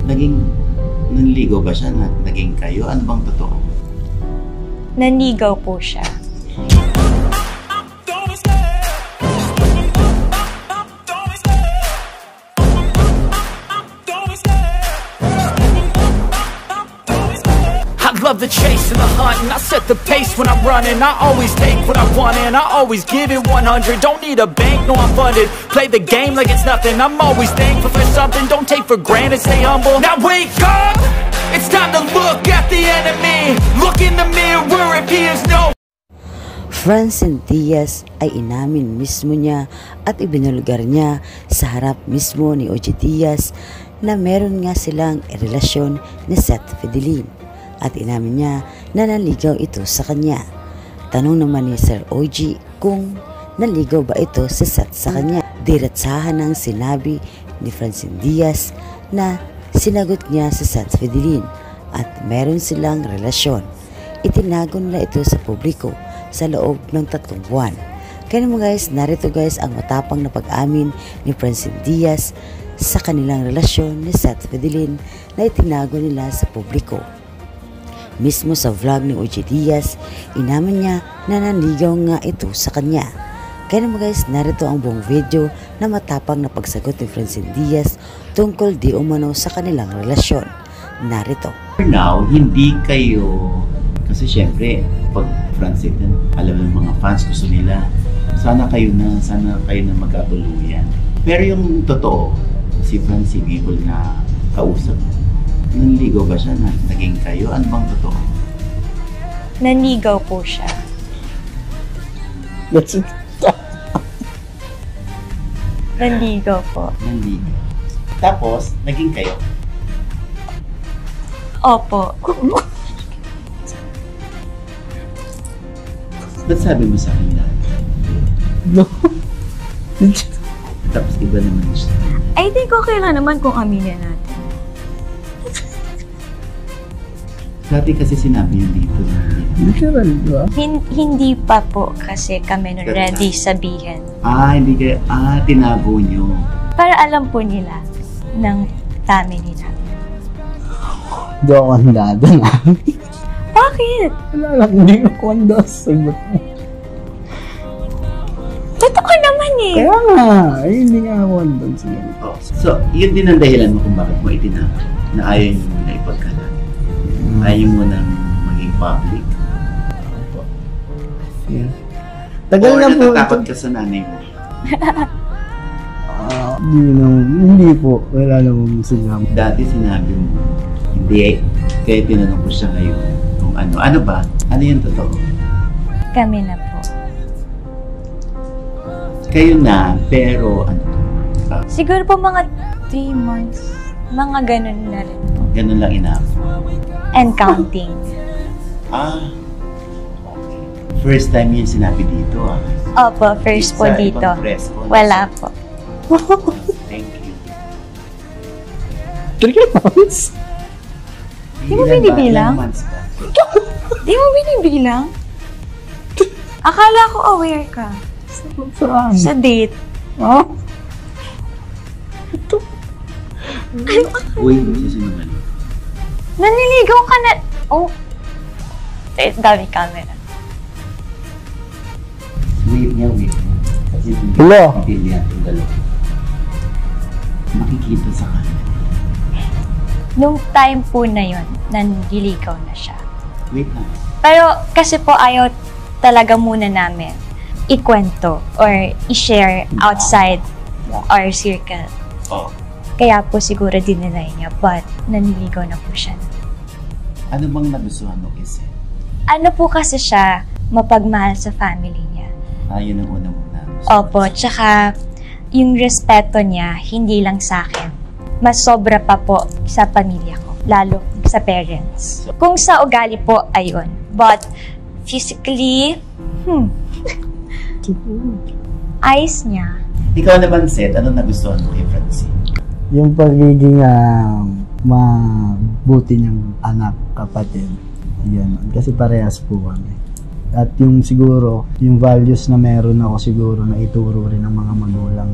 Nanligaw ba siya na naging kayo? Ano bang totoo? Nanligaw po siya. Love the chase and the hunt, and I set the pace when I'm running. I always take what I want and I always give it 100. Don't need a bank, no I'm funded. Play the game like it's nothing. I'm always thankful for something. Don't take for granted, stay humble. Now wake up, it's time to look at the enemy. Look in the mirror if he is no. Francine Diaz ay inamin mismo niya at ibinulgar niya sa harap mismo ni OG Diaz na meron nga silang relasyon ni Seth Fidelin. At inamin niya na naligaw ito sa kanya. Tanong naman ni Sir OG kung naligaw ba ito si Seth sa kanya. Diretsahan ng sinabi ni Francine Diaz na sinagot niya si Seth Fidelin at meron silang relasyon. Itinago nila ito sa publiko sa loob ng 3 buwan. Kaya naman guys, narito guys ang matapang na pag-amin ni Francine Diaz sa kanilang relasyon ni Seth Fidelin na itinago nila sa publiko. Mismo sa vlog ni OG Diaz, inamin niya na nanligaw nga ito sa kanya. Kaya naman guys, narito ang buong video na matapang na pagsagot ni Francine Diaz tungkol di umano sa kanilang relasyon. Narito. For now, hindi kayo, kasi syempre, pag Francine, alam ng mga fans, gusto nila, sana kayo na magkatuluyan. Pero yung totoo, si Francine able na kausap, nanligaw ba siya na naging kayo? Ano bang totoo? Nanligaw po siya. That's it. Nanligaw po. Nanligaw. Tapos, naging kayo? Opo. Ba't sabi mo sa akin lahat? No. Tapos iba naman siya. I think okay lang naman kung aminin natin. Dati kasi sinabi yun dito. Literal, di ba? Hindi pa po kasi kami ready sabihin. Hindi kayo, tinago nyo. Para alam po nila ng family namin. Hindi ako handado na. Bakit? Wala lang, hindi ako handado sa sagot mo. Totoo naman eh. Kaya nga, hindi nga ako handado sa sagot. Oh, so, yun din ang dahilan mo kung bakit mo itinago na ayaw nyo muna ipagkalat. Ayaw mo nang maging public. Yeah. Tagal na po. Natatakot ka sa nanay mo? Hindi po. Wala namang sinabi. Dati sinabi mo, hindi. Kaya tinanong ko siya ngayon kung ano. Ano ba? Ano yung totoo? Kami na po. Kayo na, pero ano? Siguro po mga 3 months. Mga ganun na rin po. Ganun lang enough. And counting. Okay. First time yun sinabi dito Opo, first po dito. Wala po. Thank you. 3 months? Di mo binibilang? Ilang months ba? Di mo binibilang? Akala ko aware ka. Saan? Sa date. Oh? Ito. Uy, susunod. Naniligaw ka na. Oh. Dami camera. Wait niya. Kasi Hello? hindi yan yung dalawa. Makikita sa kanya. Nung time po na yun, naniligaw na siya. Wait lang. Pero kasi po ayaw talaga muna namin ikwento or i-share outside our circle. Oh. Kaya po siguro dinelay niya, but naniligaw na po siya. Ano bang nagustuhan mo kasi? Ano po kasi siya, mapagmahal sa family niya. Yun ang una muna. Opo, tsaka yung respeto niya, hindi lang sa akin. Mas sobra pa po sa pamilya ko, lalo sa parents. Kung sa ugali po, ayun. But physically, ayos niya. Ikaw naman, Seth, ano nagustuhan mo kay Francine? Yung pagiging mabuti niyang anak, kapatid. Yan. Kasi parehas po kami. At yung siguro, yung values na meron ako siguro na ituro rin ng mga magulang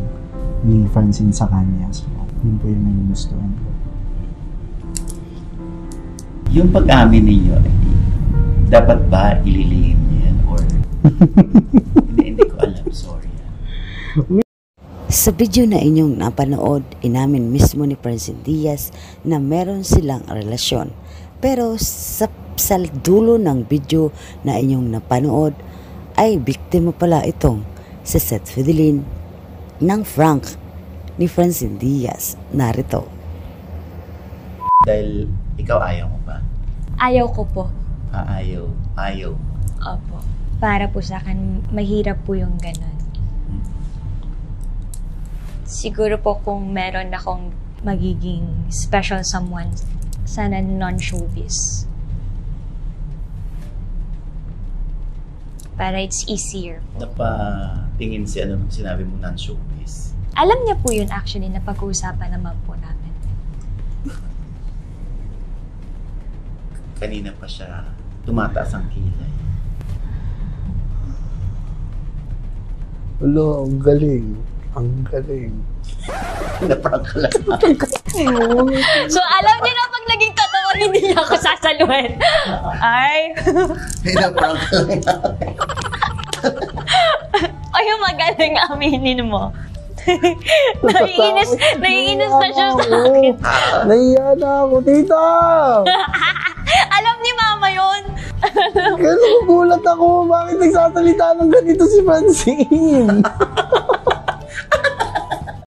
ni Francine sa kanya. So, yun po yung nagustuhan ko. Yung pag-amin ninyo, dapat ba ililihim niyo yan? Or hindi ko alam, sorry. Sa video na inyong napanood, inamin mismo ni Francine Diaz na meron silang relasyon. Pero sa dulo ng video na inyong napanood, ay biktima pala itong si Seth Fidelin ng Frank ni Francine Diaz. Narito. Dahil ikaw ayaw mo ba? Ayaw ko po. Ayaw. Opo. Para po sa akin, mahirap po yung ganun. Siguro po kung meron akong magiging special someone, sana non-showbiz. Para it's easier. Napatingin si ano nung sinabi mo non-showbiz. Alam niya po yun actually, na pag-uusapan naman po namin. Kanina pa siya tumataas ang kilay. Ulo, ang galing. Ang galing. Na-prank ka lang. So alam niyo na pag naging totoo, hindi niya ako sasaluhin. Ay. Na-prank ka lang. Ay, magaling aminin mo. Naiinis na siya sa akin. Nahiya na ako, tita! Alam ni mama yun. Kaya nagugulat ako, bakit nagsasalita ng ganito si Francine?